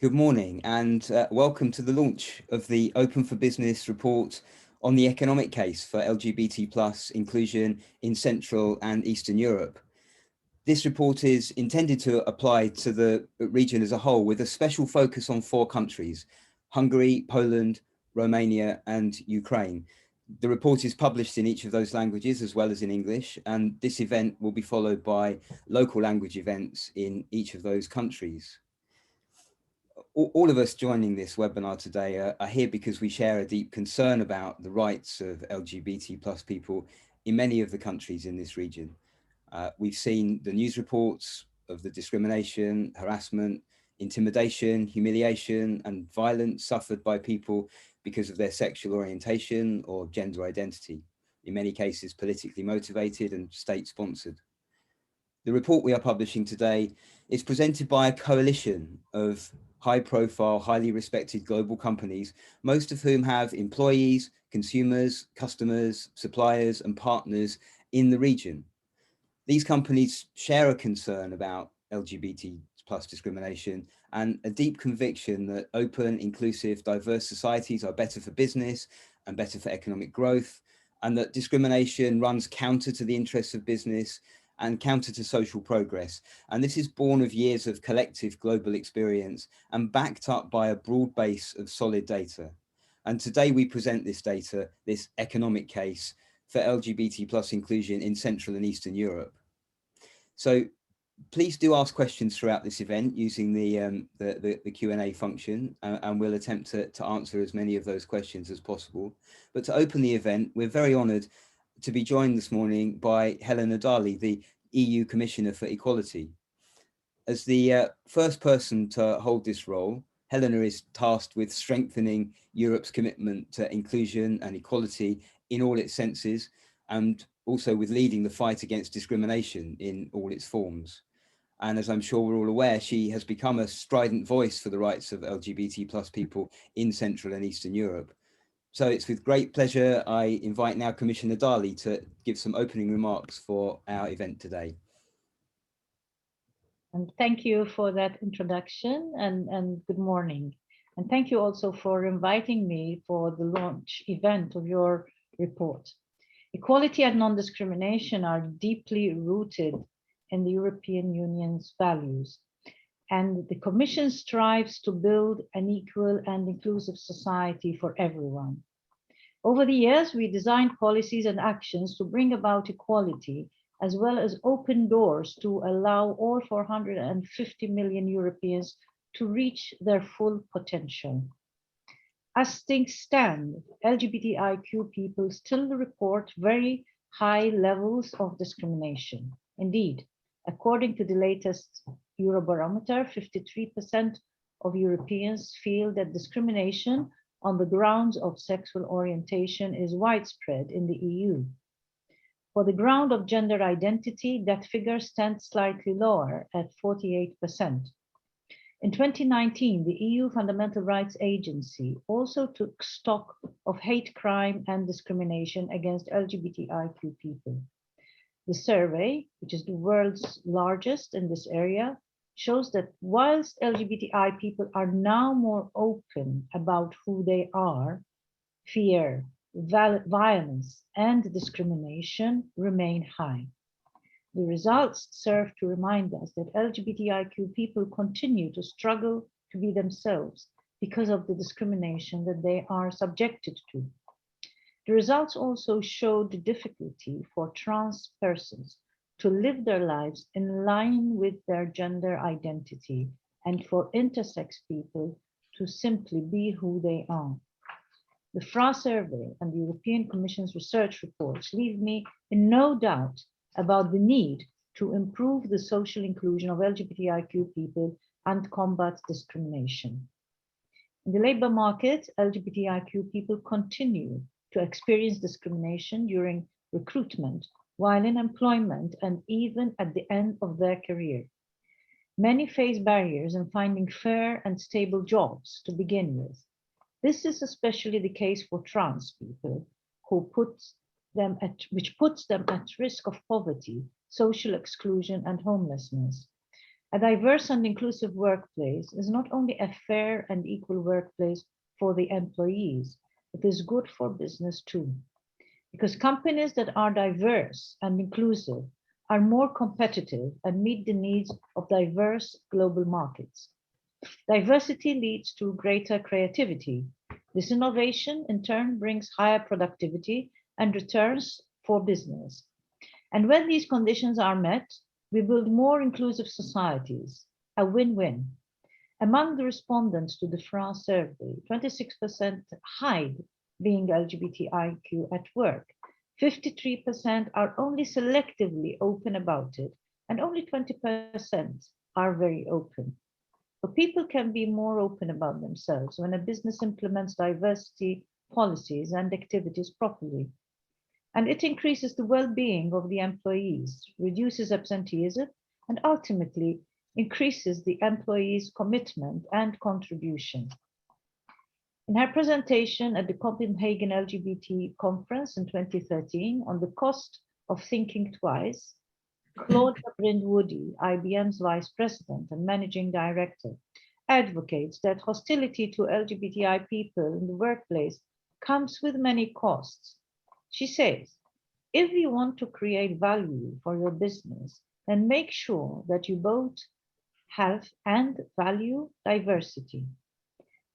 Good morning and welcome to the launch of the Open for Business report on the economic case for LGBT+ inclusion in Central and Eastern Europe. This report is intended to apply to the region as a whole with a special focus on 4 countries: Hungary, Poland, Romania and Ukraine. The report is published in each of those languages as well as in English, and this event will be followed by local language events in each of those countries. All of us joining this webinar today are here because we share a deep concern about the rights of LGBT+ people in many of the countries in this region. We've seen the news reports of the discrimination, harassment, intimidation, humiliation, and violence suffered by people because of their sexual orientation or gender identity, in many cases politically motivated and state-sponsored. The report we are publishing today is presented by a coalition of high-profile, highly respected global companies, most of whom have employees, consumers, customers, suppliers, and partners in the region. These companies share a concern about LGBT+ discrimination and a deep conviction that open, inclusive, diverse societies are better for business and better for economic growth, and that discrimination runs counter to the interests of business and counter to social progress. And this is born of years of collective global experience and backed up by a broad base of solid data. And today we present this data, this economic case for LGBT+ inclusion in Central and Eastern Europe. So please do ask questions throughout this event using the Q&A function, and we'll attempt to answer as many of those questions as possible. But to open the event, we're very honoured to be joined this morning by Helena Dalli, the EU Commissioner for Equality. As the first person to hold this role, Helena is tasked with strengthening Europe's commitment to inclusion and equality in all its senses, and also with leading the fight against discrimination in all its forms. And as I'm sure we're all aware, she has become a strident voice for the rights of LGBT+ people in Central and Eastern Europe. So it's with great pleasure I invite now Commissioner Dalli to give some opening remarks for our event today. And thank you for that introduction and good morning. And thank you also for inviting me for the launch event of your report. Equality and non-discrimination are deeply rooted in the European Union's values. And the Commission strives to build an equal and inclusive society for everyone. Over the years, we designed policies and actions to bring about equality, as well as open doors to allow all 450 million Europeans to reach their full potential. As things stand, LGBTIQ people still report very high levels of discrimination. Indeed, according to the latest Eurobarometer, 53% of Europeans feel that discrimination on the grounds of sexual orientation is widespread in the EU. For the ground of gender identity, that figure stands slightly lower at 48%. In 2019, the EU Fundamental Rights Agency also took stock of hate crime and discrimination against LGBTIQ people. The survey, which is the world's largest in this area, shows that whilst LGBTI people are now more open about who they are, fear, violence, and discrimination remain high. The results serve to remind us that LGBTIQ people continue to struggle to be themselves because of the discrimination that they are subjected to. The results also show the difficulty for trans persons to live their lives in line with their gender identity and for intersex people to simply be who they are. The FRA survey and the European Commission's research reports leave me in no doubt about the need to improve the social inclusion of LGBTIQ people and combat discrimination. In the labour market, LGBTIQ people continue to experience discrimination during recruitment, while in employment and even at the end of their career. Many face barriers in finding fair and stable jobs to begin with. This is especially the case for trans people, which puts them at risk of poverty, social exclusion, and homelessness. A diverse and inclusive workplace is not only a fair and equal workplace for the employees, it is good for business too. Because companies that are diverse and inclusive are more competitive and meet the needs of diverse global markets. Diversity leads to greater creativity. This innovation in turn brings higher productivity and returns for business. And when these conditions are met, we build more inclusive societies, a win-win. Among the respondents to the France survey, 26% hide being LGBTIQ at work. 53% are only selectively open about it, and only 20% are very open. But people can be more open about themselves when a business implements diversity policies and activities properly. And it increases the well-being of the employees, reduces absenteeism, and ultimately increases the employees' commitment and contribution. In her presentation at the Copenhagen LGBT conference in 2013 on the cost of thinking twice, Claudia Brindwoody, IBM's vice president and managing director, advocates that hostility to LGBTI people in the workplace comes with many costs. She says, if you want to create value for your business, then make sure that you both have and value diversity.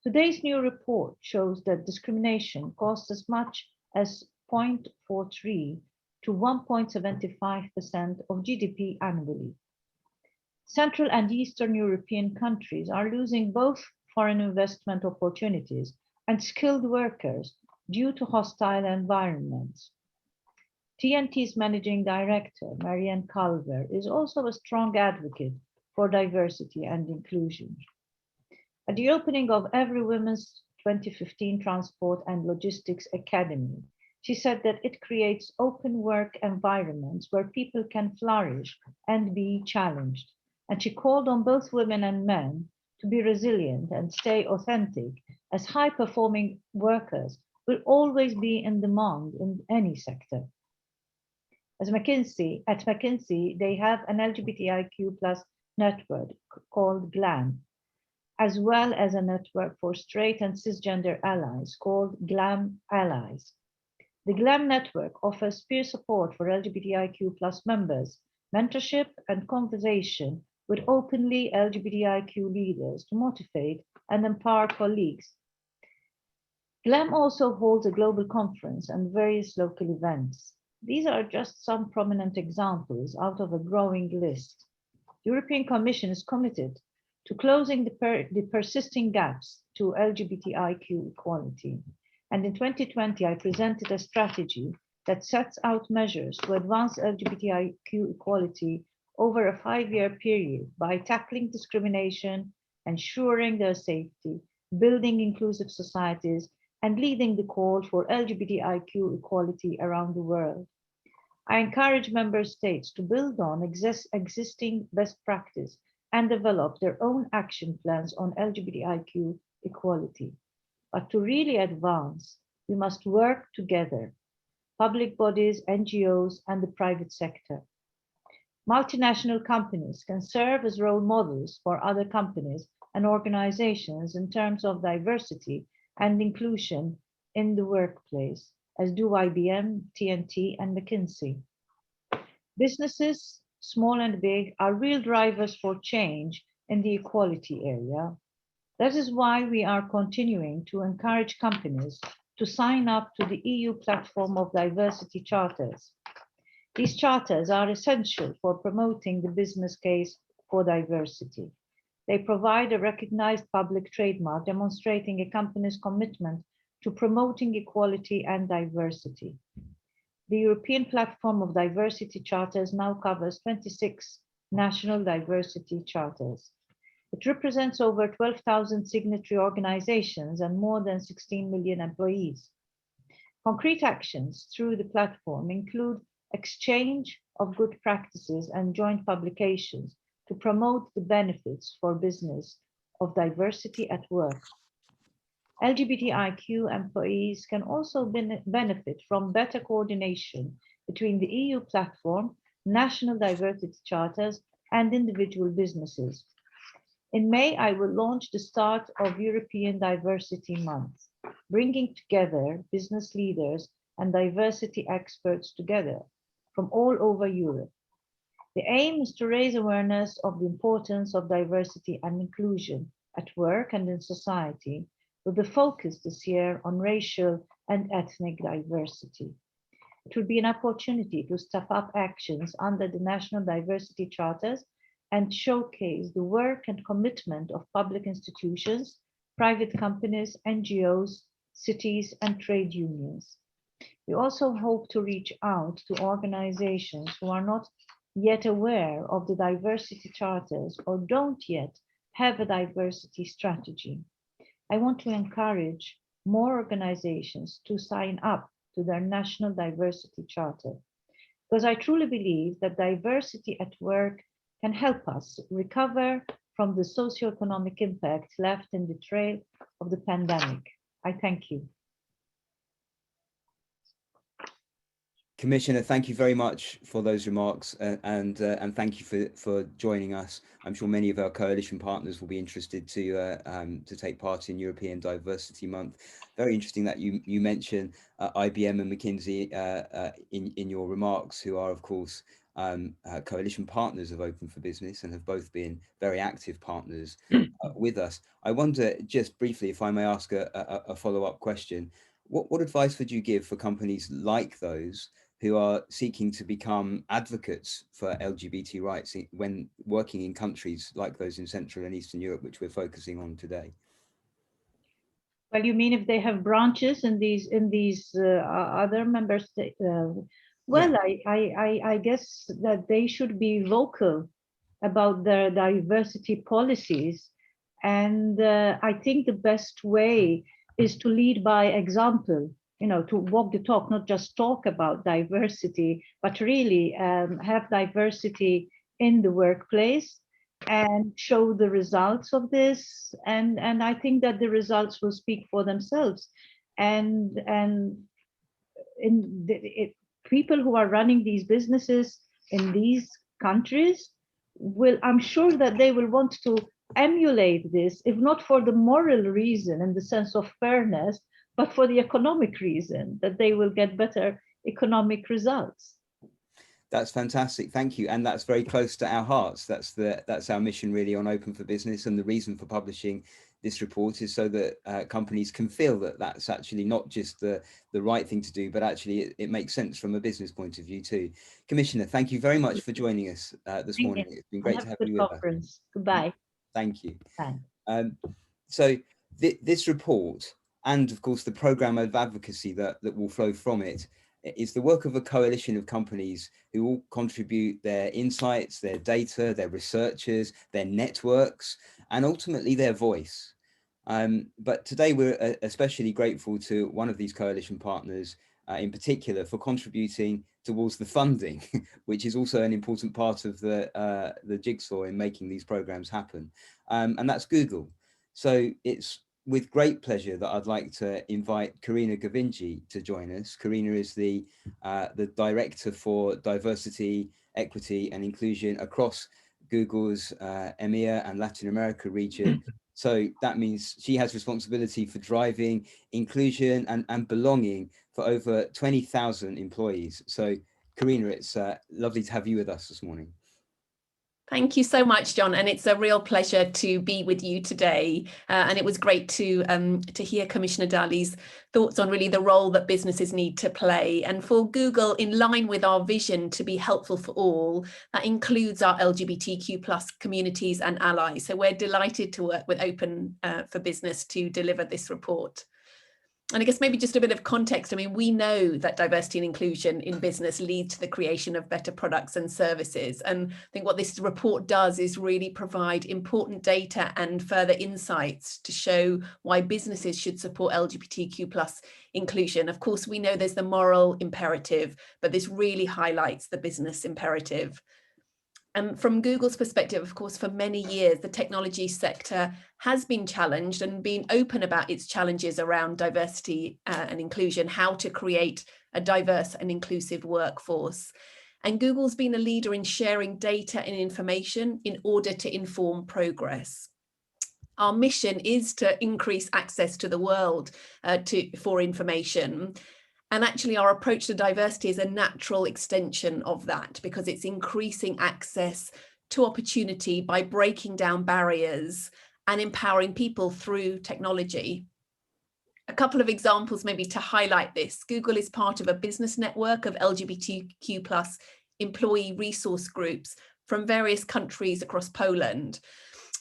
Today's new report shows that discrimination costs as much as 0.43 to 1.75% of GDP annually. Central and Eastern European countries are losing both foreign investment opportunities and skilled workers due to hostile environments. TNT's managing director, Marianne Calver, is also a strong advocate for diversity and inclusion. At the opening of Every Women's 2015 Transport and Logistics Academy, she said that it creates open work environments where people can flourish and be challenged. And she called on both women and men to be resilient and stay authentic, as high-performing workers will always be in demand in any sector. At McKinsey, they have an LGBTIQ plus network called GLAM, as well as a network for straight and cisgender allies called GLAM Allies. The GLAM network offers peer support for LGBTIQ plus members, mentorship and conversation with openly LGBTIQ leaders to motivate and empower colleagues. GLAM also holds a global conference and various local events. These are just some prominent examples out of a growing list. The European Commission is committed to closing the persisting gaps to LGBTIQ equality. And in 2020, I presented a strategy that sets out measures to advance LGBTIQ equality over a 5-year period by tackling discrimination, ensuring their safety, building inclusive societies, and leading the call for LGBTIQ equality around the world. I encourage member states to build on existing best practice and develop their own action plans on LGBTIQ equality. But to really advance, we must work together, public bodies, NGOs, and the private sector. Multinational companies can serve as role models for other companies and organizations in terms of diversity and inclusion in the workplace, as do IBM, TNT, and McKinsey. Businesses, small and big, are real drivers for change in the equality area. That is why we are continuing to encourage companies to sign up to the EU platform of diversity charters. These charters are essential for promoting the business case for diversity. They provide a recognized public trademark demonstrating a company's commitment to promoting equality and diversity. The European Platform of Diversity Charters now covers 26 national diversity charters. It represents over 12,000 signatory organizations and more than 16 million employees. Concrete actions through the platform include exchange of good practices and joint publications to promote the benefits for business of diversity at work. LGBTIQ employees can also benefit from better coordination between the EU platform, national diversity charters, and individual businesses. In May, I will launch the start of European Diversity Month, bringing together business leaders and diversity experts together from all over Europe. The aim is to raise awareness of the importance of diversity and inclusion at work and in society, with the focus this year on racial and ethnic diversity. It will be an opportunity to step up actions under the national diversity charters and showcase the work and commitment of public institutions, private companies, NGOs, cities, and trade unions. We also hope to reach out to organizations who are not yet aware of the diversity charters or don't yet have a diversity strategy. I want to encourage more organizations to sign up to their national diversity charter, because I truly believe that diversity at work can help us recover from the socioeconomic impact left in the trail of the pandemic. I thank you. Commissioner, thank you very much for those remarks, and thank you for joining us. I'm sure many of our coalition partners will be interested to take part in European Diversity Month. Very interesting that you mention IBM and McKinsey in your remarks, who are of course coalition partners of Open for Business and have both been very active partners with us. I wonder, just briefly, if I may ask a follow-up question, what advice would you give for companies like those who are seeking to become advocates for LGBT rights when working in countries like those in Central and Eastern Europe, which we're focusing on today? Well, you mean if they have branches in these other member states? Well, yeah. I guess that they should be vocal about their diversity policies, and I think the best way is to lead by example. To walk the talk, not just talk about diversity, but really have diversity in the workplace and show the results of this. And I think that the results will speak for themselves. And people who are running these businesses in these countries I'm sure that they will want to emulate this, if not for the moral reason in the sense of fairness, but for the economic reason, that they will get better economic results. That's fantastic, thank you, and that's very close to our hearts. That's our mission really on Open for Business, and the reason for publishing this report is so that companies can feel that that's actually not just the right thing to do, but actually it makes sense from a business point of view too. Commissioner, thank you very much for joining us this morning. It's been great to have you with us. Goodbye. Thank you. Bye. So this report, and of course the program of advocacy that will flow from it, is the work of a coalition of companies who all contribute their insights, their data, their researchers, their networks, and ultimately their voice. But today we're especially grateful to one of these coalition partners in particular for contributing towards the funding, which is also an important part of the jigsaw in making these programs happen. And that's Google. So it's with great pleasure that I'd like to invite Karina Gavinji to join us. Karina is the Director for Diversity, Equity and Inclusion across Google's EMEA and Latin America region. So that means she has responsibility for driving inclusion and belonging for over 20,000 employees. So Karina, it's lovely to have you with us this morning. Thank you so much, John, and it's a real pleasure to be with you today. And it was great to hear Commissioner Dalli's thoughts on really the role that businesses need to play. And for Google, in line with our vision to be helpful for all, that includes our LGBTQ+ communities and allies. So we're delighted to work with Open for Business to deliver this report. And I guess maybe just a bit of context. I mean, we know that diversity and inclusion in business lead to the creation of better products and services. And I think what this report does is really provide important data and further insights to show why businesses should support LGBTQ+ inclusion. Of course, we know there's the moral imperative, but this really highlights the business imperative. And from Google's perspective, of course, for many years, the technology sector has been challenged and been open about its challenges around diversity and inclusion, how to create a diverse and inclusive workforce. And Google's been a leader in sharing data and information in order to inform progress. Our mission is to increase access to the world for information. And actually our approach to diversity is a natural extension of that, because it's increasing access to opportunity by breaking down barriers and empowering people through technology. A couple of examples maybe to highlight this. Google is part of a business network of LGBTQ+ employee resource groups from various countries across Poland.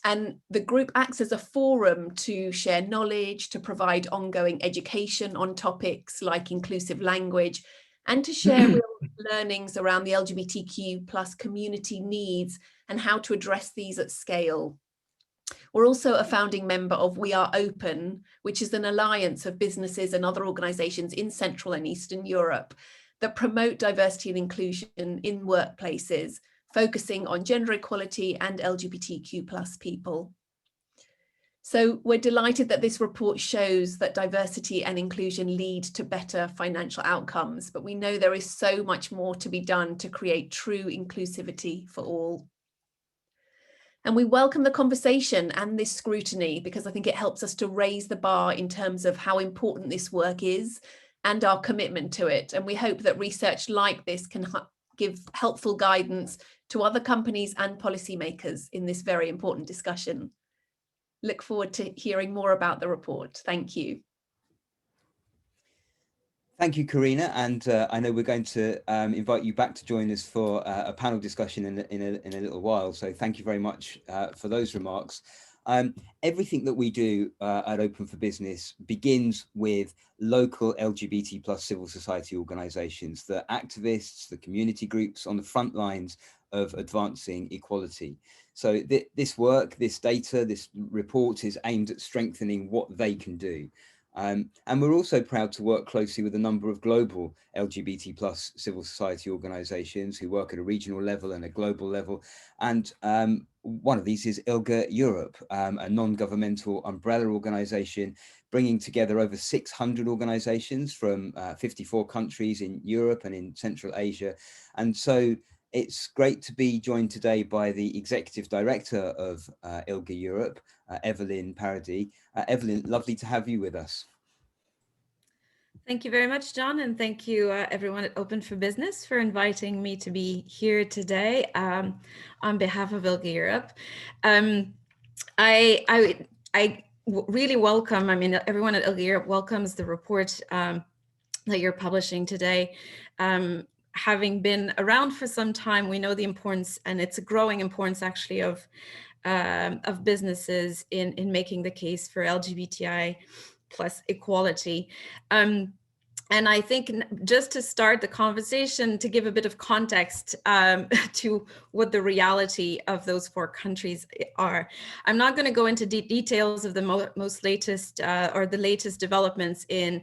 And the group acts as a forum to share knowledge, to provide ongoing education on topics like inclusive language, and to share real learnings around the LGBTQ+ community needs and how to address these at scale. We're also a founding member of We Are Open, which is an alliance of businesses and other organisations in Central and Eastern Europe that promote diversity and inclusion in workplaces, focusing on gender equality and LGBTQ+ people. So we're delighted that this report shows that diversity and inclusion lead to better financial outcomes, but we know there is so much more to be done to create true inclusivity for all. And we welcome the conversation and this scrutiny, because I think it helps us to raise the bar in terms of how important this work is and our commitment to it. And we hope that research like this can give helpful guidance to other companies and policymakers in this very important discussion. Look forward to hearing more about the report. Thank you. Thank you, Karina, and I know we're going to invite you back to join us for a panel discussion in a little while. So thank you very much for those remarks. Everything that we do at Open for Business begins with local LGBT+ civil society organisations, the activists, the community groups on the front lines of advancing equality. So this work, this data, this report is aimed at strengthening what they can do. And we're also proud to work closely with a number of global LGBT+ civil society organisations who work at a regional level and a global level. And one of these is ILGA Europe, a non-governmental umbrella organisation bringing together over 600 organisations from 54 countries in Europe and in Central Asia. And so it's great to be joined today by the Executive Director of ILGA Europe, Evelyn Paradis. Evelyn, lovely to have you with us. Thank you very much, John, and thank you everyone at Open for Business for inviting me to be here today on behalf of ILGA Europe. I really welcome, everyone at ILGA Europe welcomes the report that you're publishing today. Having been around for some time, we know the importance, and it's a growing importance actually, of businesses in making the case for LGBTI+ equality. And I think just to start the conversation, to give a bit of context to what the reality of those 4 countries are. I'm not going to go into details of the most latest or the latest developments in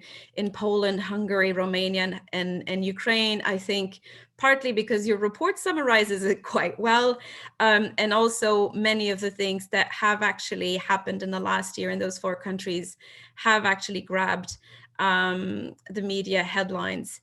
Poland, Hungary, Romania, and Ukraine. I think partly because your report summarizes it quite well, and also many of the things that have actually happened in the last year in those 4 countries have actually grabbed the media headlines.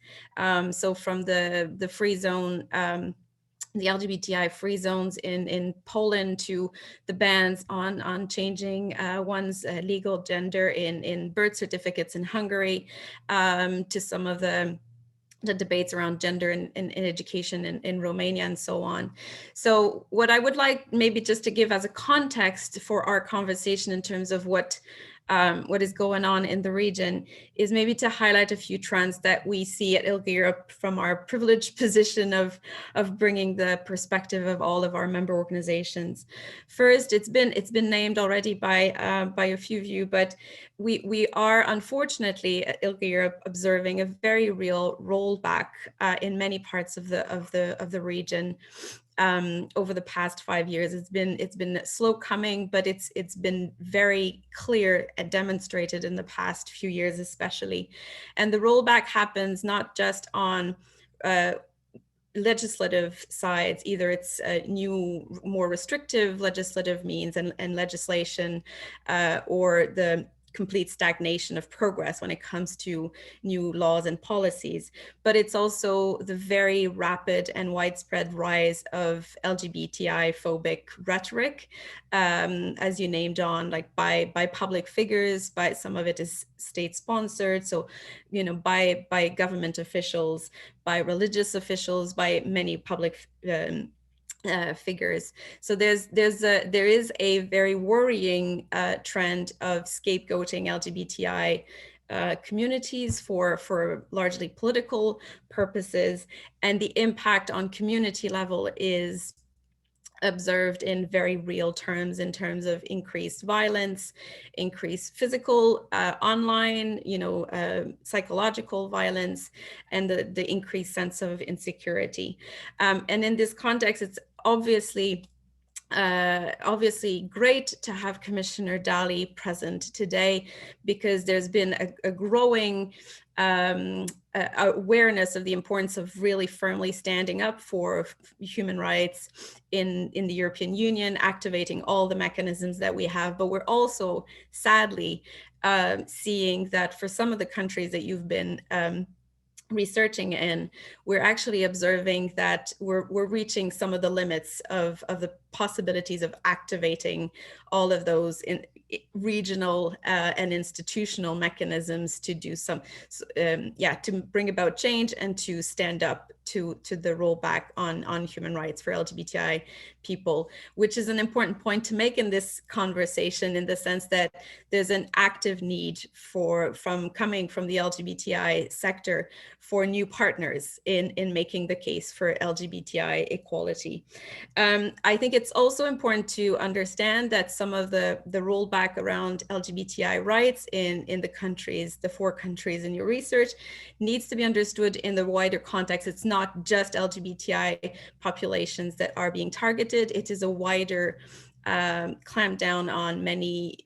So from the free zone, the LGBTI free zones in Poland, to the bans on changing one's legal gender in birth certificates in Hungary, to some of the debates around gender in education in Romania and so on. So what I would like maybe just to give as a context for our conversation in terms of what is going on in the region is maybe to highlight a few trends that we see at ILGA Europe from our privileged position of bringing the perspective of all of our member organizations. First, it's been named already by a few of you, but we are unfortunately at ILGA Europe observing a very real rollback in many parts of the region. Over the past 5 years, it's been slow coming, but it's been very clear and demonstrated in the past few years, especially. And the rollback happens not just on legislative sides, either it's new, more restrictive legislative means and legislation, or the complete stagnation of progress when it comes to new laws and policies, but it's also the very rapid and widespread rise of LGBTI phobic rhetoric, as you named, John, like by public figures, by some of it is state sponsored, so by government officials, by religious officials, by many public figures. So there is a very worrying trend of scapegoating LGBTI communities for largely political purposes, and the impact on community level is observed in very real terms, in terms of increased violence, increased physical, online, psychological violence, and the increased sense of insecurity. And in this context, it's obviously great to have Commissioner Dalli present today, because there's been a growing awareness of the importance of really firmly standing up for human rights in the European Union, activating all the mechanisms that we have. But we're also sadly seeing that for some of the countries that you've been researching in, we're actually observing that we're reaching some of the limits of the possibilities of activating all of those in regional and institutional mechanisms to do some, to bring about change and to stand up to the rollback on human rights for LGBTI people, which is an important point to make in this conversation, in the sense that there's an active need coming from the LGBTI sector for new partners in making the case for LGBTI equality. I think it's also important to understand that some of the rollback around LGBTI rights in the countries, the 4 countries in your research, needs to be understood in the wider context. It's not just LGBTI populations that are being targeted. It is a wider clamp down on many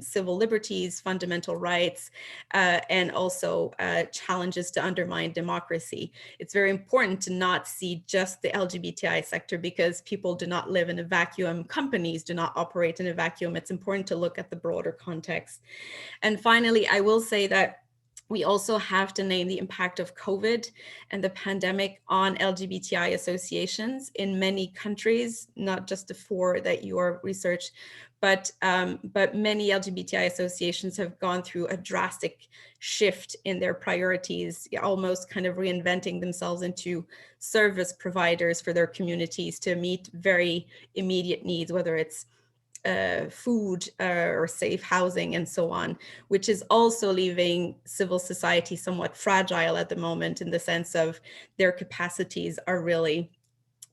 civil liberties, fundamental rights, and also challenges to undermine democracy. It's very important to not see just the LGBTI sector, because people do not live in a vacuum. Companies do not operate in a vacuum. It's important to look at the broader context. And finally, I will say that we also have to name the impact of COVID and the pandemic on LGBTI associations in many countries, not just the 4 that you are researched, but many LGBTI associations have gone through a drastic shift in their priorities, almost kind of reinventing themselves into service providers for their communities to meet very immediate needs, whether it's food or safe housing and so on, which is also leaving civil society somewhat fragile at the moment, in the sense of their capacities are really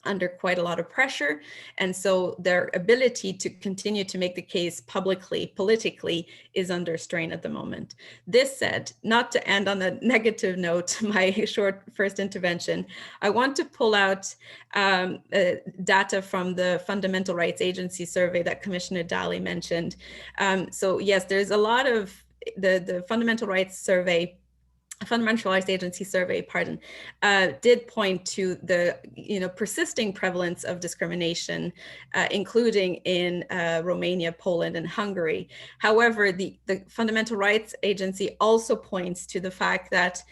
under quite a lot of pressure. And so their ability to continue to make the case publicly, politically, is under strain at the moment. This said, not to end on a negative note, my short first intervention, I want to pull out data from the Fundamental Rights Agency survey that Commissioner Dalli mentioned. So yes, there's a lot of the Fundamental Rights Agency survey, did point to the persisting prevalence of discrimination, including in Romania, Poland, and Hungary. However, the Fundamental Rights Agency also points to the fact that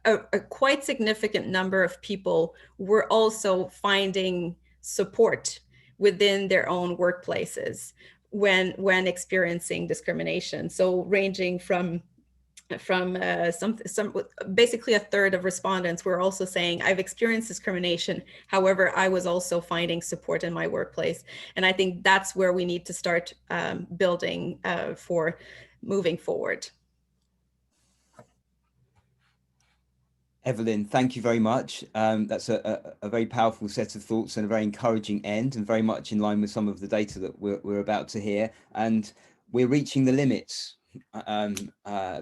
a quite significant number of people were also finding support within their own workplaces when experiencing discrimination. So ranging from basically a third of respondents were also saying, I've experienced discrimination. However, I was also finding support in my workplace. And I think that's where we need to start building for moving forward. Evelyn, thank you very much. That's a very powerful set of thoughts and a very encouraging end, and very much in line with some of the data that we're about to hear. And we're reaching the limits.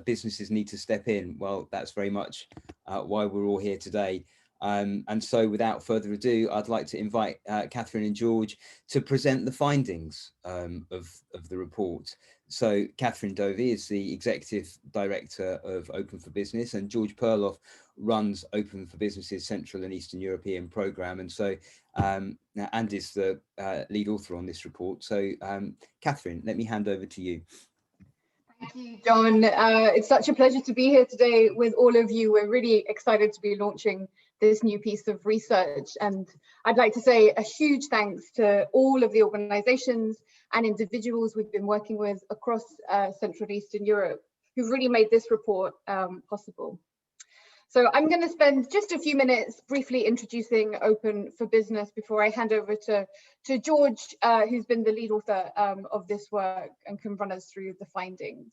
Businesses need to step in. Well, that's very much why we're all here today. And so without further ado, I'd like to invite Catherine and George to present the findings of the report. So Catherine Dovey is the Executive Director of Open for Business, and George Perloff runs Open for Business's Central and Eastern European programme, and so and is the lead author on this report. So Catherine, let me hand over to you. Thank you, John. It's such a pleasure to be here today with all of you. We're really excited to be launching this new piece of research. And I'd like to say a huge thanks to all of the organizations and individuals we've been working with across Central and Eastern Europe who've really made this report possible. So I'm going to spend just a few minutes briefly introducing Open for Business before I hand over to George, who's been the lead author of this work and can run us through the findings.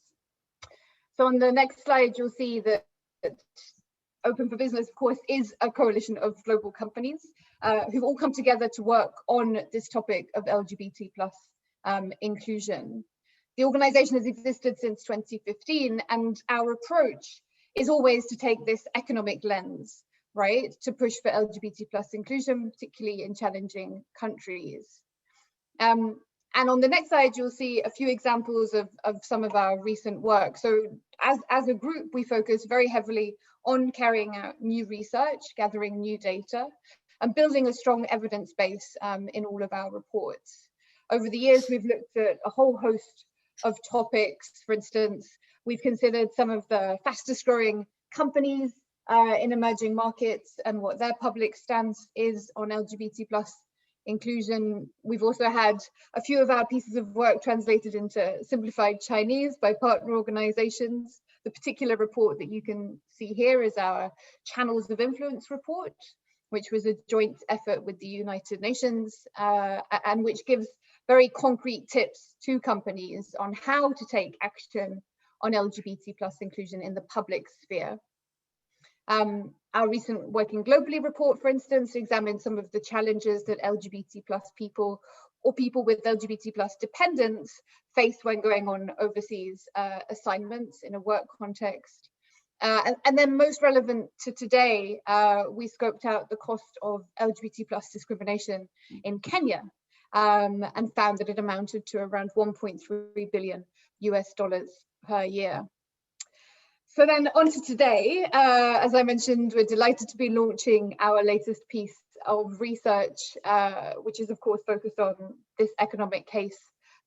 So on the next slide, you'll see that Open for Business, of course, is a coalition of global companies who've all come together to work on this topic of LGBT+ inclusion. The organization has existed since 2015, and our approach is always to take this economic lens, right, to push for LGBT+ inclusion, particularly in challenging countries. And on the next slide, you'll see a few examples of some of our recent work. So as a group, we focus very heavily on carrying out new research, gathering new data, and building a strong evidence base in all of our reports. Over the years, we've looked at a whole host of topics. For instance, we've considered some of the fastest growing companies in emerging markets and what their public stance is on LGBT+ inclusion. We've also had a few of our pieces of work translated into simplified Chinese by partner organizations. The particular report that you can see here is our Channels of Influence report, which was a joint effort with the United Nations and which gives very concrete tips to companies on how to take action on LGBT+ inclusion in the public sphere. Our recent Working Globally report, for instance, examined some of the challenges that LGBT+ people or people with LGBT+ dependents face when going on overseas assignments in a work context. And then most relevant to today, we scoped out the cost of LGBT+ discrimination in Kenya and found that it amounted to around $1.3 billion per year. So then on to today, as I mentioned, we're delighted to be launching our latest piece of research, which is of course focused on this economic case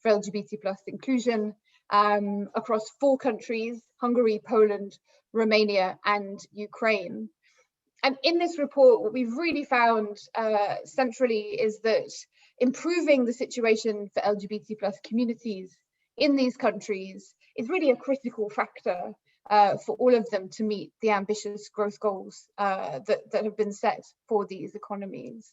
for LGBT+ inclusion across 4 countries: Hungary, Poland, Romania, and Ukraine. And in this report, what we've really found centrally is that improving the situation for LGBT+ communities in these countries is really a critical factor for all of them to meet the ambitious growth goals that have been set for these economies.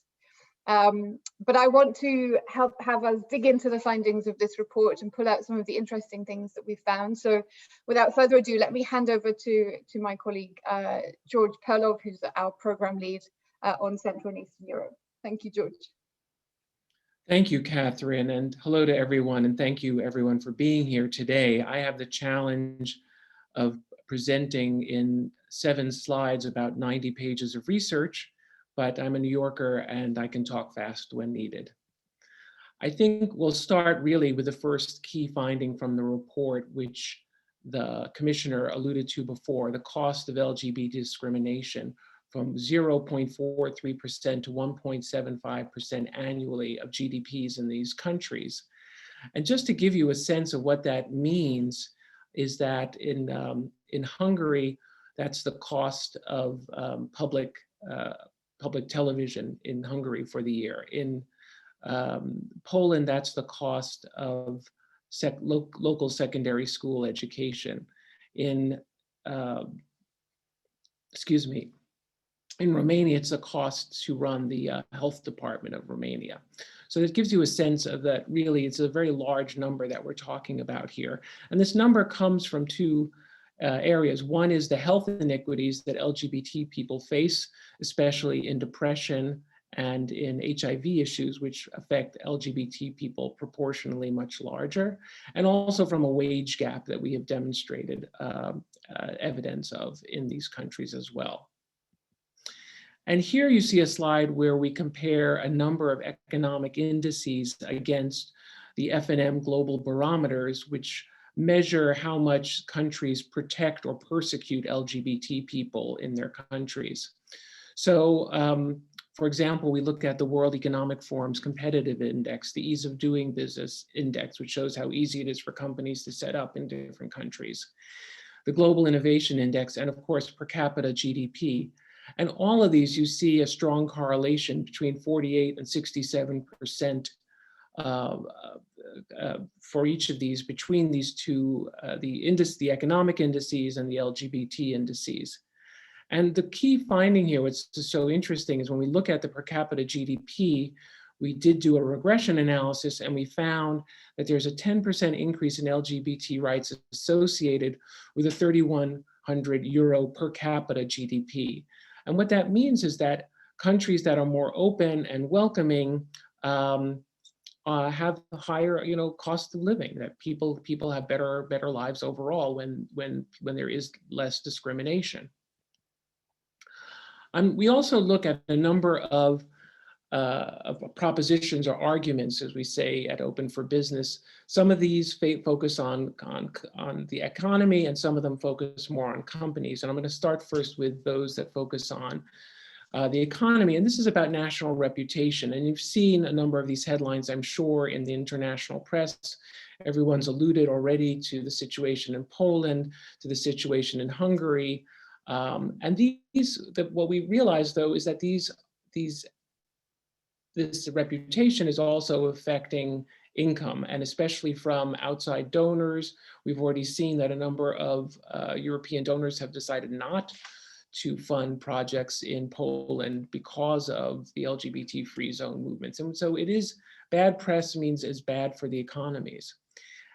But I want to have us dig into the findings of this report and pull out some of the interesting things that we've found. So without further ado, let me hand over to my colleague, George Perlov, who's our program lead on Central and Eastern Europe. Thank you, George. Thank you, Catherine, and hello to everyone, and thank you everyone for being here today. I have the challenge of presenting in 7 slides about 90 pages of research, but I'm a New Yorker and I can talk fast when needed. I think we'll start really with the first key finding from the report, which the commissioner alluded to before: the cost of LGBT discrimination from 0.43% to 1.75% annually of GDPs in these countries. And just to give you a sense of what that means is that in Hungary, that's the cost of public television in Hungary for the year. In Poland, that's the cost of local secondary school education. In Romania, it's the cost to run the health department of Romania. So it gives you a sense of that really it's a very large number that we're talking about here. And this number comes from 2 areas. One is the health inequities that LGBT people face, especially in depression and in HIV issues, which affect LGBT people proportionally much larger, and also from a wage gap that we have demonstrated evidence of in these countries as well. And here you see a slide where we compare a number of economic indices against the F&M global barometers, which measure how much countries protect or persecute LGBT people in their countries. So For example, we looked at the World Economic Forum's competitive index, the ease of doing business index, which shows how easy it is for companies to set up in different countries, the Global Innovation Index, and of course, per capita GDP. And all of these, you see a strong correlation between 48 and 67% for each of these, between these two, the economic indices and the LGBT indices. And the key finding here, what's so interesting, is when we look at the per capita GDP, we did do a regression analysis and we found that there's a 10% increase in LGBT rights associated with a 3,100 euro per capita GDP. And what that means is that countries that are more open and welcoming have a higher, cost of living. That people have better lives overall when there is less discrimination. We also look at a number of propositions or arguments, as we say at Open for Business. Some of these focus on the economy, and some of them focus more on companies. And I'm going to start first with those that focus on the economy. And this is about national reputation. And you've seen a number of these headlines, I'm sure, in the international press. Everyone's alluded already to the situation in Poland, to the situation in Hungary. And what we realize, though, is that this reputation is also affecting income, and especially from outside donors. We've already seen that a number of European donors have decided not to fund projects in Poland because of the LGBT free zone movements. And so it is, bad press means it's bad for the economies.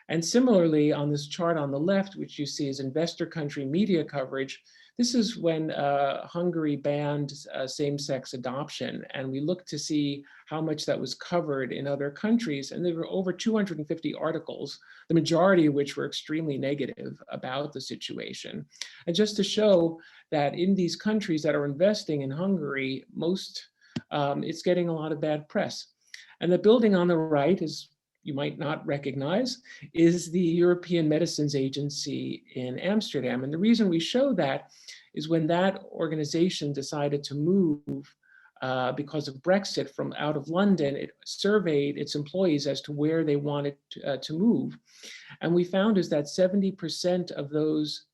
And similarly, on this chart on the left, which you see is investor country media coverage, this is when Hungary banned same-sex adoption, and we looked to see how much that was covered in other countries, and there were over 250 articles, the majority of which were extremely negative about the situation. And just to show that in these countries that are investing in Hungary, it's getting a lot of bad press. And the building on the right is, you might not recognize, is the European Medicines Agency in Amsterdam. And the reason we show that is when that organization decided to move because of Brexit from out of London, it surveyed its employees as to where they wanted to move. And we found is that 70% of those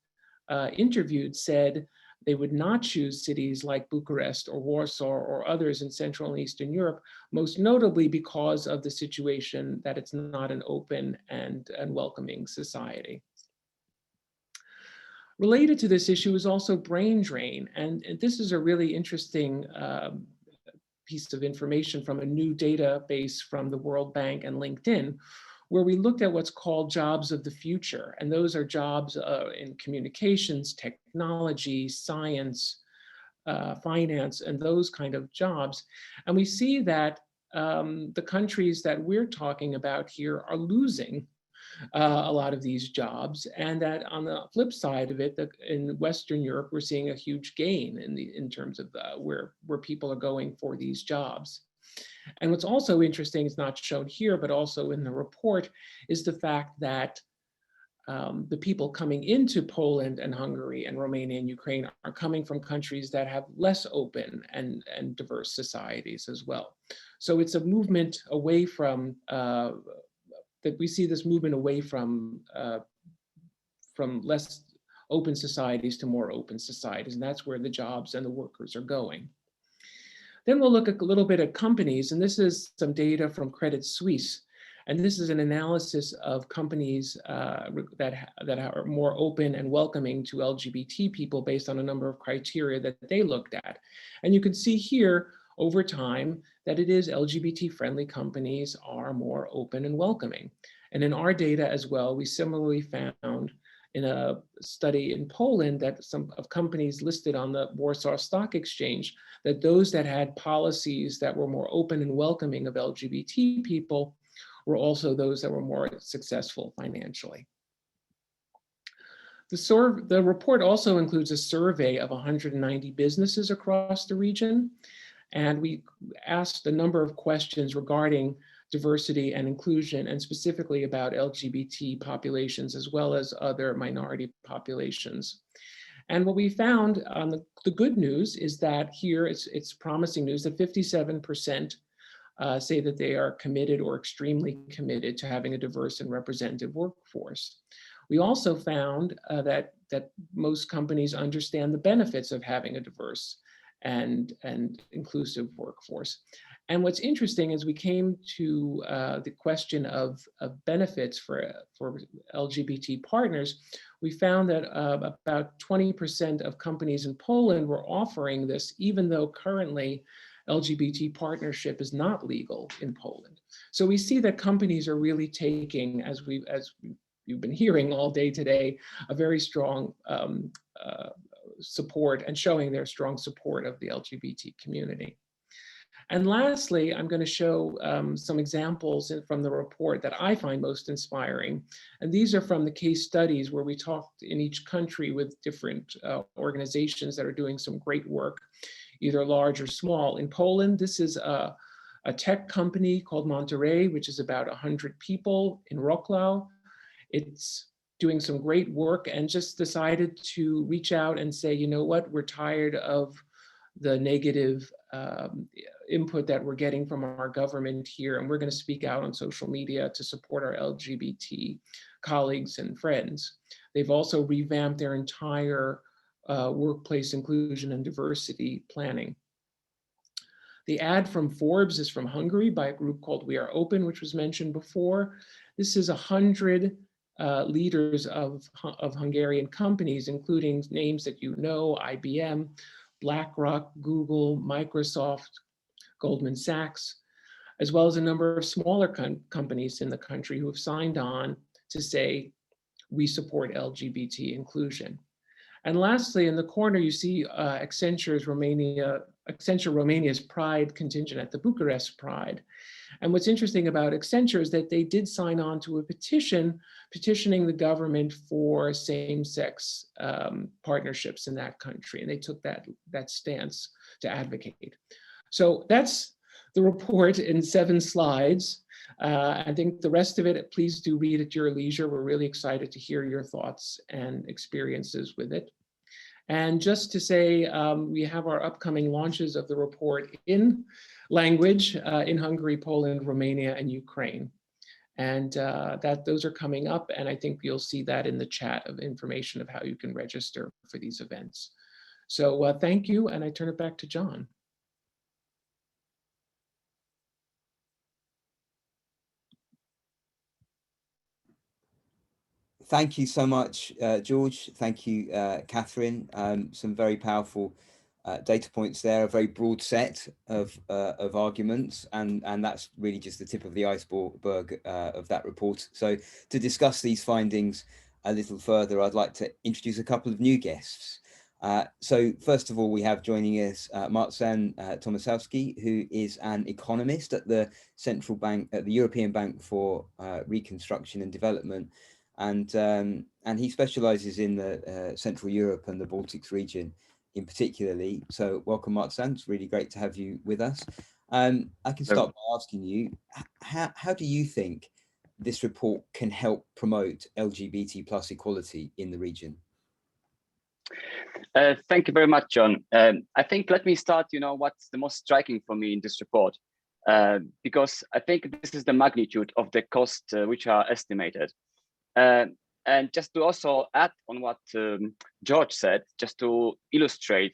interviewed said they would not choose cities like Bucharest or Warsaw or others in Central and Eastern Europe, most notably because of the situation that it's not an open and welcoming society. Related to this issue is also brain drain. And this is a really interesting piece of information from a new database from the World Bank and LinkedIn, where we looked at what's called jobs of the future. And those are jobs in communications, technology, science, finance, and those kind of jobs. And we see that the countries that we're talking about here are losing a lot of these jobs, and that on the flip side of it, in Western Europe, we're seeing a huge gain in terms of where people are going for these jobs. And what's also interesting, is not shown here, but also in the report, is the fact that the people coming into Poland and Hungary and Romania and Ukraine are coming from countries that have less open and diverse societies as well. So it's a movement away from, that we see this movement away from less open societies to more open societies, and that's where the jobs and the workers are going. Then we'll look a little bit at companies, and this is some data from Credit Suisse. And this is an analysis of companies that are more open and welcoming to LGBT people based on a number of criteria that they looked at. And you can see here over time that it is LGBT-friendly companies are more open and welcoming. And in our data as well, we similarly found in a study in Poland that some of companies listed on the Warsaw Stock Exchange, that those that had policies that were more open and welcoming of LGBT people were also those that were more successful financially. The report also includes a survey of 190 businesses across the region. And we asked a number of questions regarding diversity and inclusion, and specifically about LGBT populations as well as other minority populations. And what we found on the good news is that here it's promising news that 57% say that they are committed or extremely committed to having a diverse and representative workforce. We also found that most companies understand the benefits of having a diverse and inclusive workforce. And what's interesting is we came to the question of benefits for LGBT partners. We found that about 20% of companies in Poland were offering this, even though currently LGBT partnership is not legal in Poland. So we see that companies are really taking, as you've been hearing all day today, a very strong support and showing their strong support of the LGBT community. And lastly, I'm going to show some examples from the report that I find most inspiring. And these are from the case studies where we talked in each country with different organizations that are doing some great work, either large or small. In Poland, this is a tech company called Monterey, which is about 100 people in Wrocław. It's doing some great work and just decided to reach out and say, you know what, we're tired of the negative input that we're getting from our government here, and we're going to speak out on social media to support our LGBT colleagues and friends. They've also revamped their entire workplace inclusion and diversity planning. The ad from Forbes is from Hungary by a group called We Are Open, which was mentioned before. This is 100 leaders of Hungarian companies, including names that you know, IBM, BlackRock, Google, Microsoft, Goldman Sachs, as well as a number of smaller companies in the country who have signed on to say, we support LGBT inclusion. And lastly, in the corner, you see Accenture Romania's Pride contingent at the Bucharest Pride. And what's interesting about Accenture is that they did sign on to a petition petitioning the government for same-sex partnerships in that country. And they took that stance to advocate. So that's the report in 7 slides. I think the rest of it, please do read at your leisure. We're really excited to hear your thoughts and experiences with it. And just to say, we have our upcoming launches of the report in language in Hungary, Poland, Romania, and Ukraine. And those are coming up, and I think you'll see that in the chat of information of how you can register for these events. So thank you, and I turn it back to John. Thank you so much, George. Thank you, Catherine. Some very powerful data points there, a very broad set of arguments, and that's really just the tip of the iceberg of that report. So to discuss these findings a little further, I'd like to introduce a couple of new guests. So first of all, we have joining us Marcin Tomaszewski, who is an economist at the Central Bank, at the European Bank for Reconstruction and Development. And he specializes in the Central Europe and the Baltics region in particularly. So welcome, Marcin. It's really great to have you with us. I can start by asking you, how do you think this report can help promote LGBT plus equality in the region? Thank you very much, John. I think let me start, what's the most striking for me in this report, because I think this is the magnitude of the costs which are estimated. And just to also add on what George said, just to illustrate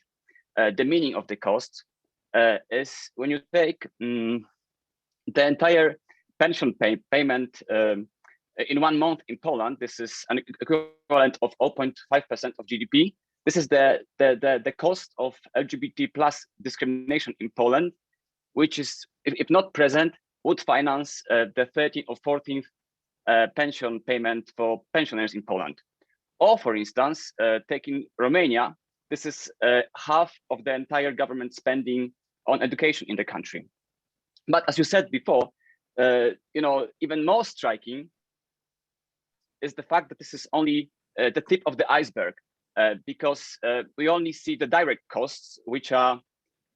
the meaning of the cost, is when you take the entire pension payment in 1 month in Poland, this is an equivalent of 0.5% of GDP. This is the cost of LGBT plus discrimination in Poland, which is, if not present, would finance the 13th or 14th pension payment for pensioners in Poland. Or for instance, taking Romania, this is half of the entire government spending on education in the country. But as you said before, even more striking is the fact that this is only the tip of the iceberg, because we only see the direct costs, which are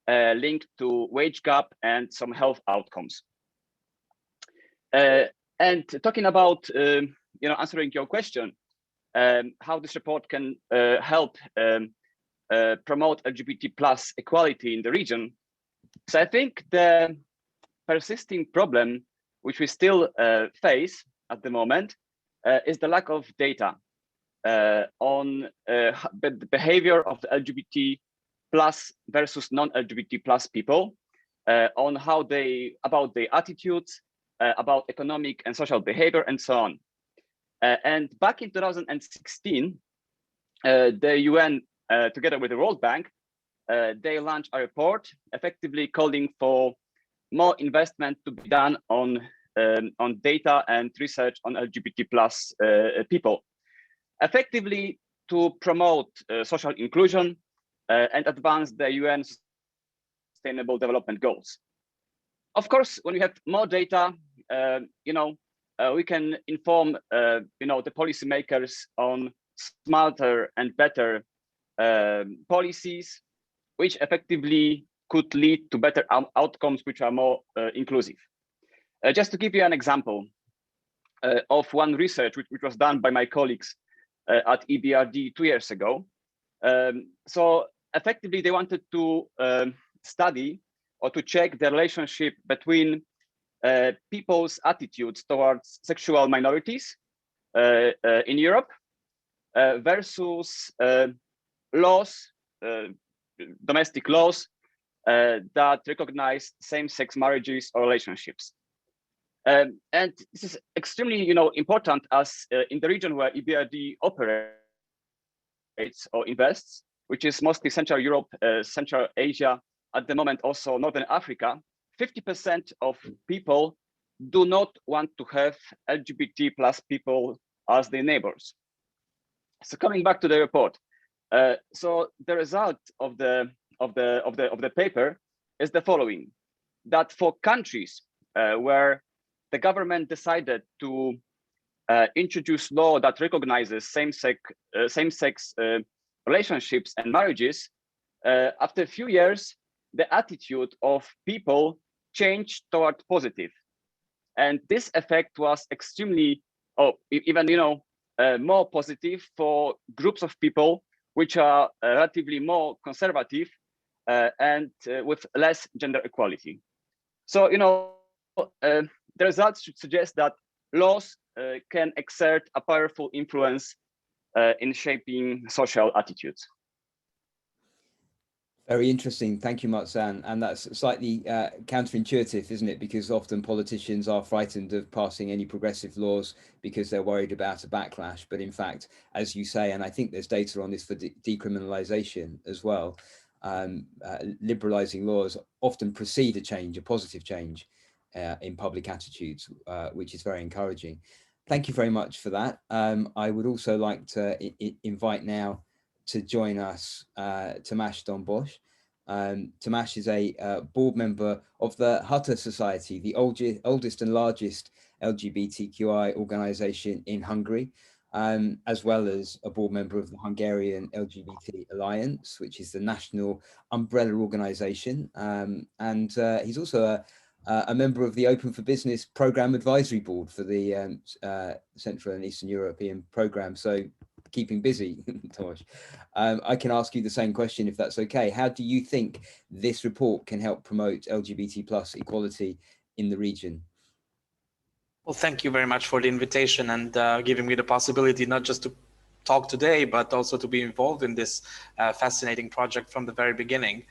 linked to wage gap and some health outcomes. And talking about, answering your question, how this report can help promote LGBT plus equality in the region. So I think the persisting problem, which we still face at the moment, is the lack of data on the behavior of the LGBT plus versus non-LGBT plus people, on how about their attitudes, about economic and social behavior, and so on. And back in 2016, the UN, together with the World Bank, they launched a report effectively calling for more investment to be done on data and research on LGBT plus people, effectively to promote social inclusion and advance the UN Sustainable Development Goals. Of course, when we have more data, we can inform the policymakers on smarter and better policies, which effectively could lead to better outcomes which are more inclusive. Just to give you an example of one research which was done by my colleagues at EBRD 2 years ago. So effectively, they wanted to study or to check the relationship between people's attitudes towards sexual minorities in Europe versus laws, domestic laws that recognize same-sex marriages or relationships. And this is extremely, important as in the region where EBRD operates or invests, which is mostly Central Europe, Central Asia, at the moment also Northern Africa. 50% of people do not want to have LGBT plus people as their neighbors. So coming back to the report, so the result of the paper is the following: that for countries where the government decided to introduce law that recognizes same-sex relationships and marriages, after a few years, the attitude of people changed toward positive, and this effect was extremely, more positive for groups of people which are relatively more conservative and with less gender equality. So, the results should suggest that laws can exert a powerful influence in shaping social attitudes. Very interesting. Thank you, Martzan. And that's slightly counterintuitive, isn't it? Because often politicians are frightened of passing any progressive laws because they're worried about a backlash. But in fact, as you say, and I think there's data on this for decriminalization as well, liberalizing laws often precede a change, a positive change in public attitudes, which is very encouraging. Thank you very much for that. I would also like to invite now to join us Tomasz Dąbrosz. Tomasz is a board member of the Hutter Society, the oldest and largest LGBTQI organization in Hungary, as well as a board member of the Hungarian LGBT Alliance, which is the national umbrella organization. And he's also a member of the Open for Business Programme Advisory Board for the Central and Eastern European Programme. So keeping busy, Tomasz. I can ask you the same question if that's okay. How do you think this report can help promote LGBT plus equality in the region? Well, thank you very much for the invitation and giving me the possibility not just to talk today, but also to be involved in this fascinating project from the very beginning.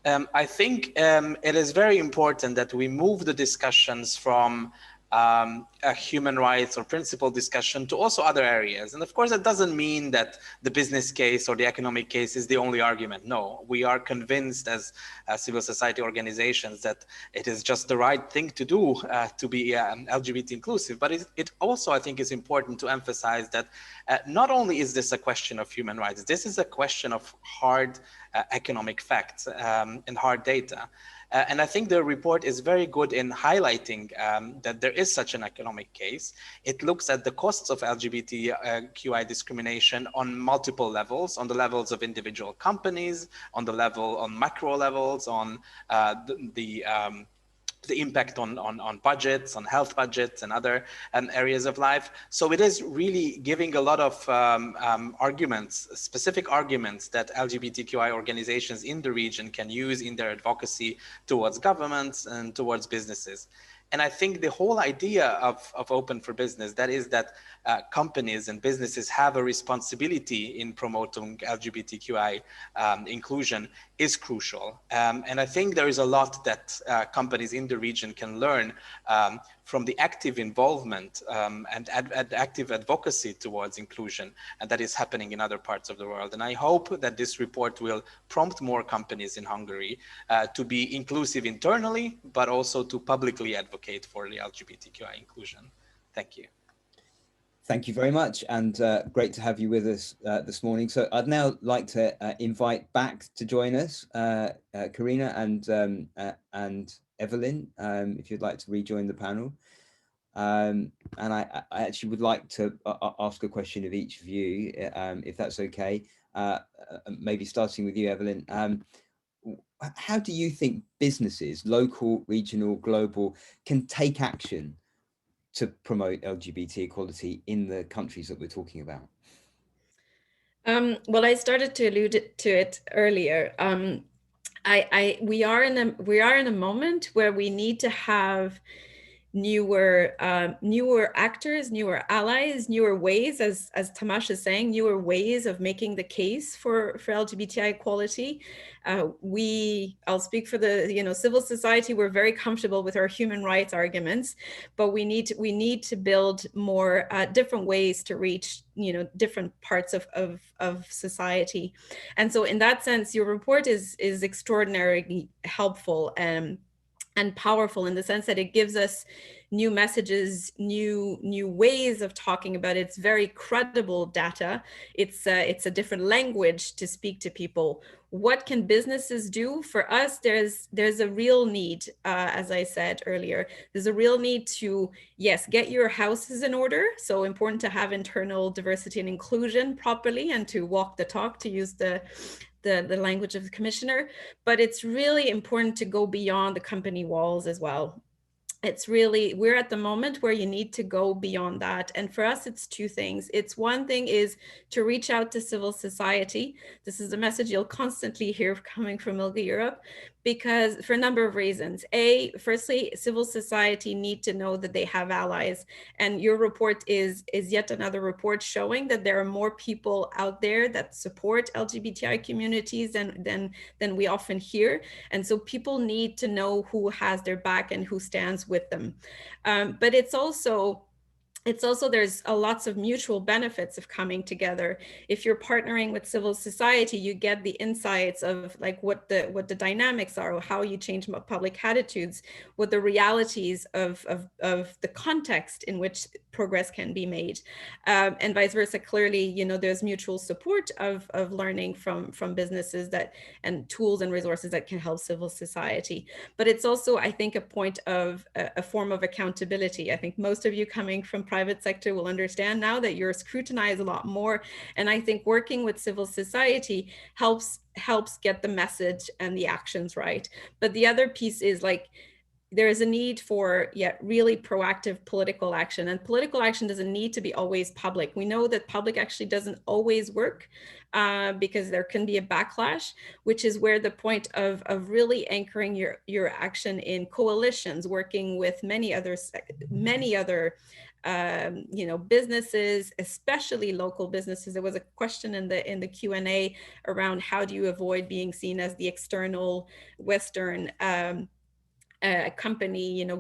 I think it is very important that we move the discussions from a human rights or principle discussion to also other areas. And of course, that doesn't mean that the business case or the economic case is the only argument. No, we are convinced as civil society organizations that it is just the right thing to do to be LGBT inclusive. But it also, I think, is important to emphasize that not only is this a question of human rights, this is a question of hard economic facts and hard data. And I think the report is very good in highlighting that there is such an economic case. It looks at the costs of LGBTQI discrimination on multiple levels, on the levels of individual companies, on macro levels, on the the impact on budgets, on health budgets and other areas of life. So it is really giving a lot of arguments, specific arguments that LGBTQI organizations in the region can use in their advocacy towards governments and towards businesses. And I think the whole idea of Open for Business, that is that companies and businesses have a responsibility in promoting LGBTQI inclusion, is crucial. And I think there is a lot that companies in the region can learn from the active involvement and active advocacy towards inclusion, and that is happening in other parts of the world. And I hope that this report will prompt more companies in Hungary to be inclusive internally, but also to publicly advocate for the LGBTQI inclusion. Thank you. Thank you very much, and great to have you with us this morning. So I'd now like to invite back to join us Karina and Evelyn, if you'd like to rejoin the panel. And I actually would like to ask a question of each of you, if that's okay. Maybe starting with you, Evelyn. How do you think businesses, local, regional, global, can take action to promote LGBT equality in the countries that we're talking about? Well, I started to allude to it earlier. We are in a moment where we need to have newer actors, newer allies, newer ways, as Tamas is saying, newer ways of making the case for LGBTI equality. I'll speak for the civil society. We're very comfortable with our human rights arguments, but we need to build more different ways to reach different parts of society. And so in that sense, your report is extraordinarily helpful and powerful in the sense that it gives us new messages, new ways of talking about it. It's very credible data. It's a different language to speak to people. What can businesses do? For us, there's a real need, as I said earlier, there's a real need to, yes, get your houses in order. So important to have internal diversity and inclusion properly and to walk the talk, to use the language of the commissioner, but it's really important to go beyond the company walls as well. We're at the moment where you need to go beyond that. And for us, it's two things. It's one thing is to reach out to civil society. This is a message you'll constantly hear coming from ILGA Europe, because for a number of reasons. Firstly, civil society need to know that they have allies. And your report is yet another report showing that there are more people out there that support LGBTI communities than we often hear. And so people need to know who has their back and who stands with them. But it's also there's lots of mutual benefits of coming together. If you're partnering with civil society, you get the insights of like what the dynamics are, or how you change public attitudes, what the realities of the context in which progress can be made, and vice versa. Clearly, there's mutual support of learning from businesses and tools and resources that can help civil society. But it's also, I think, a point of a form of accountability. I think most of you coming from private sector will understand now that you're scrutinized a lot more. And I think working with civil society helps get the message and the actions right. But the other piece is there is a need for really proactive political action, and political action doesn't need to be always public. We know that public actually doesn't always work because there can be a backlash, which is where the point of really anchoring your action in coalitions, working with many other businesses, especially local businesses. There was a question in the Q&A around how do you avoid being seen as the external Western company,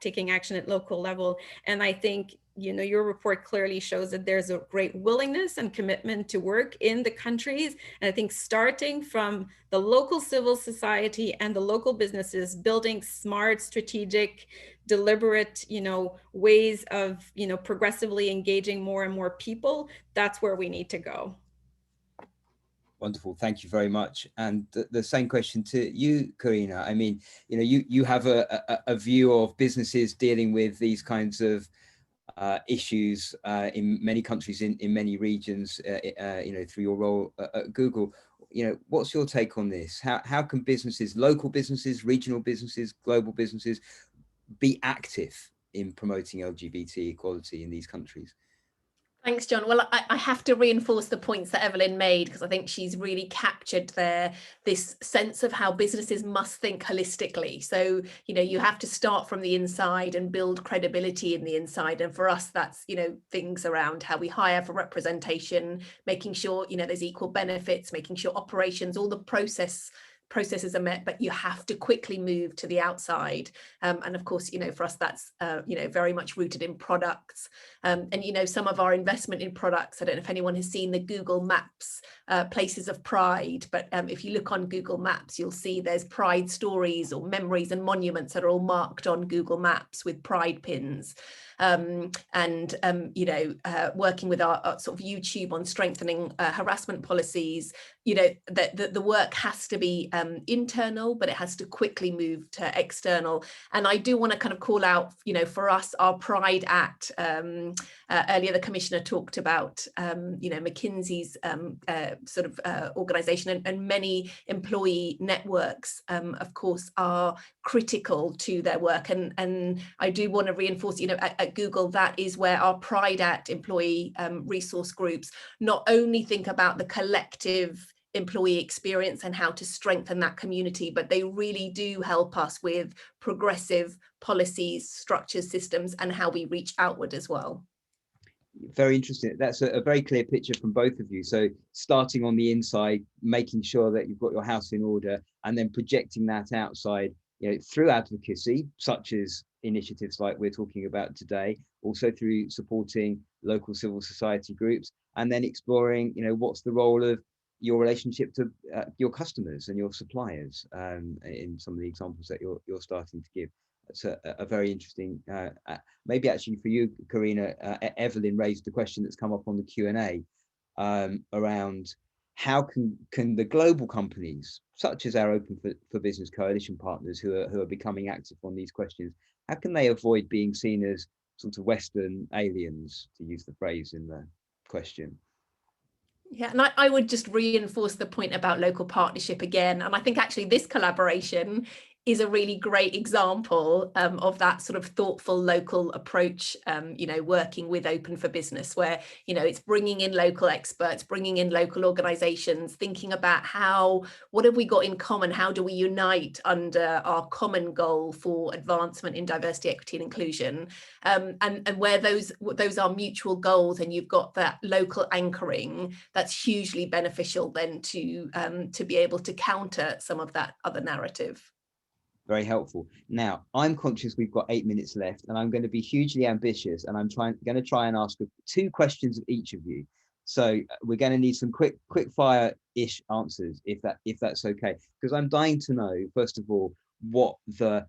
taking action at local level. And I think, your report clearly shows that there's a great willingness and commitment to work in the countries. And I think starting from the local civil society and the local businesses, building smart, strategic, deliberate, ways of, progressively engaging more and more people, that's where we need to go. Wonderful, thank you very much. And the same question to you, Karina. I mean, you have a view of businesses dealing with these kinds of issues in many countries, in many regions, through your role at Google. what's your take on this? How can businesses, local businesses, regional businesses, global businesses, be active in promoting LGBT equality in these countries? Thanks, John. Well, I have to reinforce the points that Evelyn made, because I think she's really captured there this sense of how businesses must think holistically. So, you have to start from the inside and build credibility in the inside. And for us, that's, things around how we hire for representation, making sure, there's equal benefits, making sure operations, all the processes are met, but you have to quickly move to the outside. And of course, for us, that's, very much rooted in products. And, some of our investment in products, I don't know if anyone has seen the Google Maps places of pride, but if you look on Google Maps, you'll see there's pride stories or memories and monuments that are all marked on Google Maps with pride pins. Working with our sort of YouTube on strengthening harassment policies, the work has to be internal, but it has to quickly move to external. And I do want to kind of call out, for us, our Pride Act. Earlier, the Commissioner talked about, McKinsey's sort of organization, and many employee networks, of course, are critical to their work. And I do want to reinforce, at Google, that is where our Pride Act employee resource groups not only think about the collective employee experience and how to strengthen that community, but they really do help us with progressive policies, structures, systems, and how we reach outward as well. Very interesting. That's a very clear picture from both of you. So starting on the inside, making sure that you've got your house in order, and then projecting that outside, through advocacy, such as initiatives like we're talking about today, also through supporting local civil society groups, and then exploring, what's the role of your relationship to your customers and your suppliers, in some of the examples that you're starting to give. That's a very interesting, maybe actually for you, Karina, Evelyn raised the question that's come up on the Q&A around how can the global companies, such as our Open for Business coalition partners who are becoming active on these questions, how can they avoid being seen as sort of Western aliens, to use the phrase in the question? Yeah, and I would just reinforce the point about local partnership again. And I think actually this collaboration is a really great example of that sort of thoughtful local approach, working with Open for Business, where, it's bringing in local experts, bringing in local organizations, thinking about what have we got in common? How do we unite under our common goal for advancement in diversity, equity, and inclusion? And where those are mutual goals, and you've got that local anchoring, that's hugely beneficial then to be able to counter some of that other narrative. Very helpful. Now, I'm conscious we've got 8 minutes left, and I'm going to be hugely ambitious, and I'm going to try and ask 2 questions of each of you. So we're going to need some quick fire-ish answers, if that's okay, because I'm dying to know, first of all, what the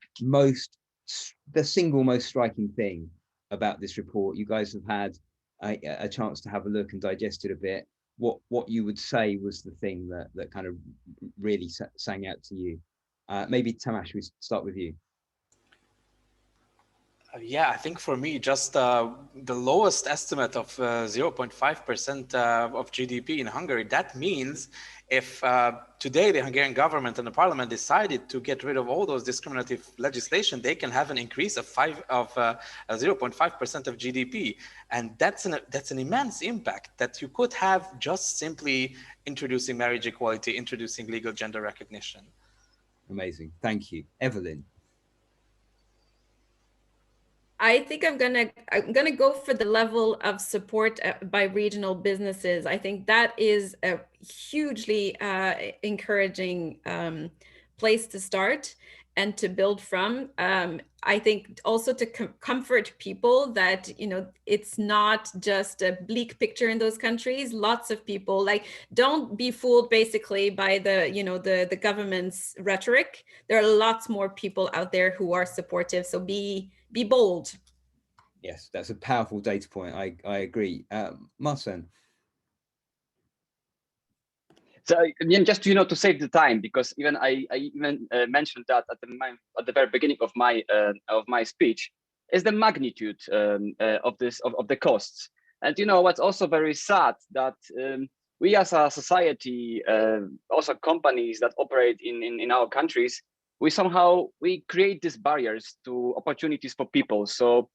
single most striking thing about this report. You guys have had a chance to have a look and digest it a bit. What you would say was the thing that kind of really sang out to you. Maybe Tamas, we start with you. Yeah, I think for me, just the lowest estimate of 0.5% of GDP in Hungary. That means if today the Hungarian government and the parliament decided to get rid of all those discriminative legislation, they can have an increase of 0.5% of GDP, and that's an immense impact that you could have just simply introducing marriage equality, introducing legal gender recognition. Amazing, thank you. Evelyn. I think I'm gonna go for the level of support by regional businesses. I think that is a hugely encouraging place to start and to build from. I think also to comfort people that, it's not just a bleak picture in those countries. Lots of people, don't be fooled basically by the government's rhetoric. There are lots more people out there who are supportive. So be bold. Yes, that's a powerful data point. I agree. Marcin. So just to save the time, because even I mentioned that at the very beginning of my speech, is the magnitude of the costs. And what's also very sad that we as a society, also companies that operate in our countries, we create these barriers to opportunities for people. So,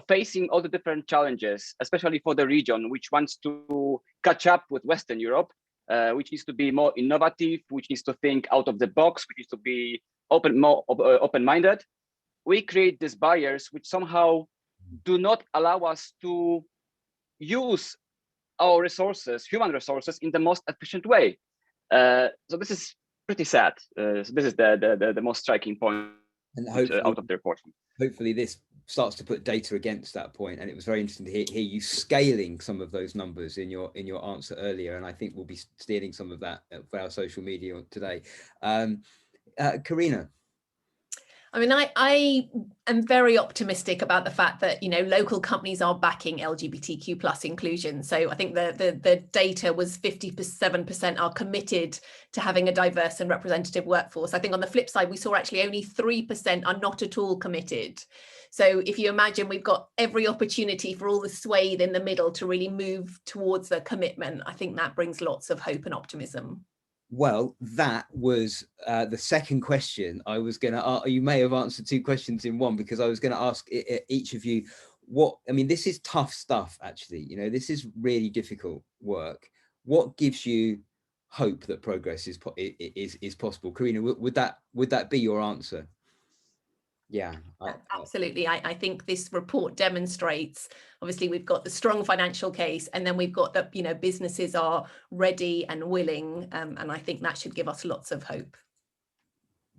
facing all the different challenges, especially for the region, which wants to catch up with Western Europe, which needs to be more innovative, which needs to think out of the box, which needs to be more open-minded. We create these barriers which somehow do not allow us to use our resources, human resources, in the most efficient way. So this is pretty sad. So this is the most striking point and out of the report. Hopefully this starts to put data against that point. And it was very interesting to hear you scaling some of those numbers in your answer earlier. And I think we'll be stealing some of that for our social media today. Karina. I mean, I am very optimistic about the fact that, local companies are backing LGBTQ plus inclusion. So I think the data was 57% are committed to having a diverse and representative workforce. I think on the flip side, we saw actually only 3% are not at all committed. So if you imagine, we've got every opportunity for all the swathe in the middle to really move towards the commitment. I think that brings lots of hope and optimism. Well, that was the second question I was going to ask. You may have answered two questions in one, because I was going to ask each of you this is tough stuff, actually. This is really difficult work. What gives you hope that progress is possible? Karina, would that be your answer? Yeah, absolutely. I think this report demonstrates, obviously, we've got the strong financial case, and then we've got that, businesses are ready and willing. And I think that should give us lots of hope.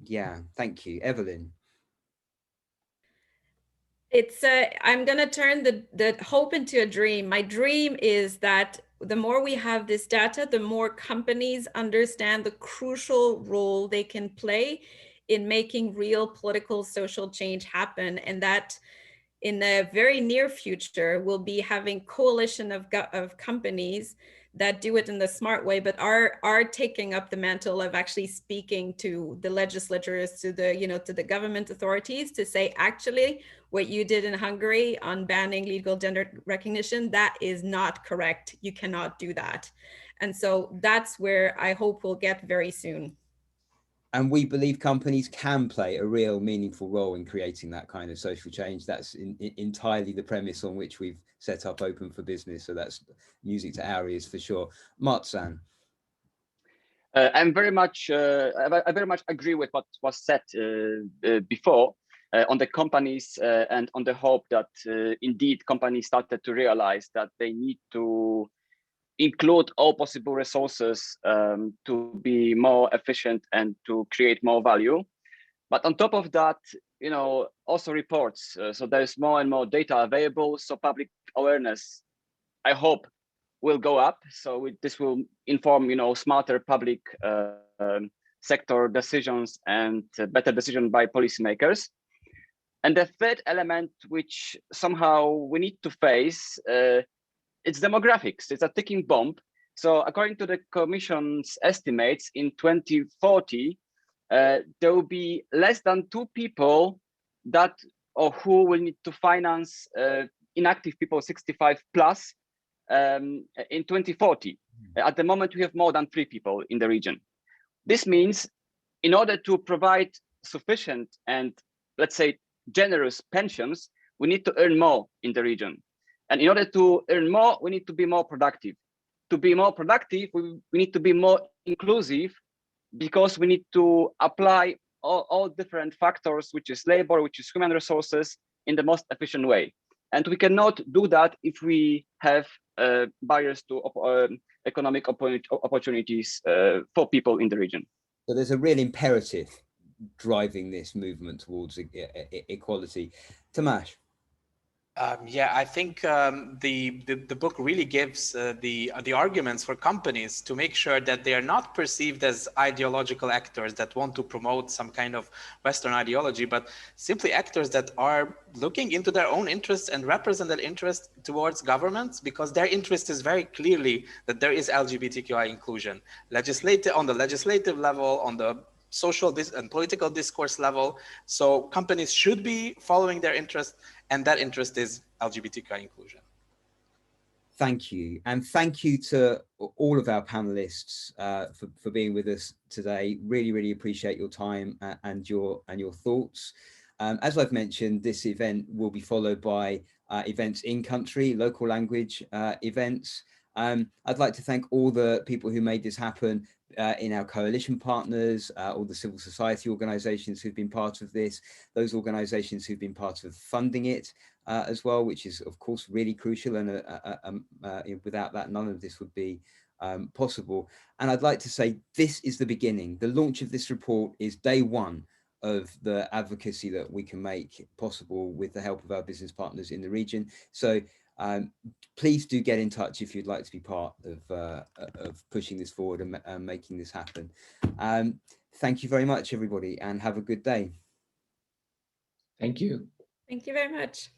Yeah, thank you. Evelyn. It's I'm going to turn the hope into a dream. My dream is that the more we have this data, the more companies understand the crucial role they can play in making real political, social change happen, and that in the very near future, we'll be having coalition of companies that do it in the smart way, but are taking up the mantle of actually speaking to the legislatures, to the government authorities, to say, actually, what you did in Hungary on banning legal gender recognition, that is not correct. You cannot do that. And so that's where I hope we'll get very soon. And we believe companies can play a real meaningful role in creating that kind of social change. That's entirely the premise on which we've set up Open for Business. So that's music to our ears for sure. Martzan. I very much agree with what was said before on the companies and on the hope that indeed companies started to realize that they need to include all possible resources to be more efficient and to create more value. But on top of that, also reports. So there's more and more data available. So public awareness, I hope, will go up. So this will inform, smarter public sector decisions and better decision by policymakers. And the third element, which somehow we need to face, it's demographics. It's a ticking bomb. So according to the Commission's estimates, in 2040, there will be less than 2 people who will need to finance inactive people 65 plus in 2040. At the moment, we have more than 3 people in the region. This means in order to provide sufficient and, let's say, generous pensions, we need to earn more in the region. And in order to earn more, we need to be more productive. To be more productive, we need to be more inclusive, because we need to apply all different factors, which is labor, which is human resources, in the most efficient way. And we cannot do that if we have barriers to economic opportunities for people in the region. So there's a real imperative driving this movement towards equality. Tomasz. Yeah, I think the book really gives the arguments for companies to make sure that they are not perceived as ideological actors that want to promote some kind of Western ideology, but simply actors that are looking into their own interests and represent their interest towards governments, because their interest is very clearly that there is LGBTQI inclusion. On the legislative level, on the social and political discourse level. So companies should be following their interest, and that interest is LGBTQI inclusion. thank you. And thank you to all of our panelists for being with us today. Really, really appreciate your time and your thoughts. As I've mentioned, this event will be followed by events in country, local language events. I'd like to thank all the people who made this happen in our coalition partners, all the civil society organizations who've been part of this, those organizations who've been part of funding it as well, which is of course really crucial, and without that none of this would be possible. And I'd like to say this is the beginning. The launch of this report is day one of the advocacy that we can make possible with the help of our business partners in the region. So please do get in touch if you'd like to be part of pushing this forward and making this happen. Thank you very much, everybody, and have a good day. Thank you. Thank you very much.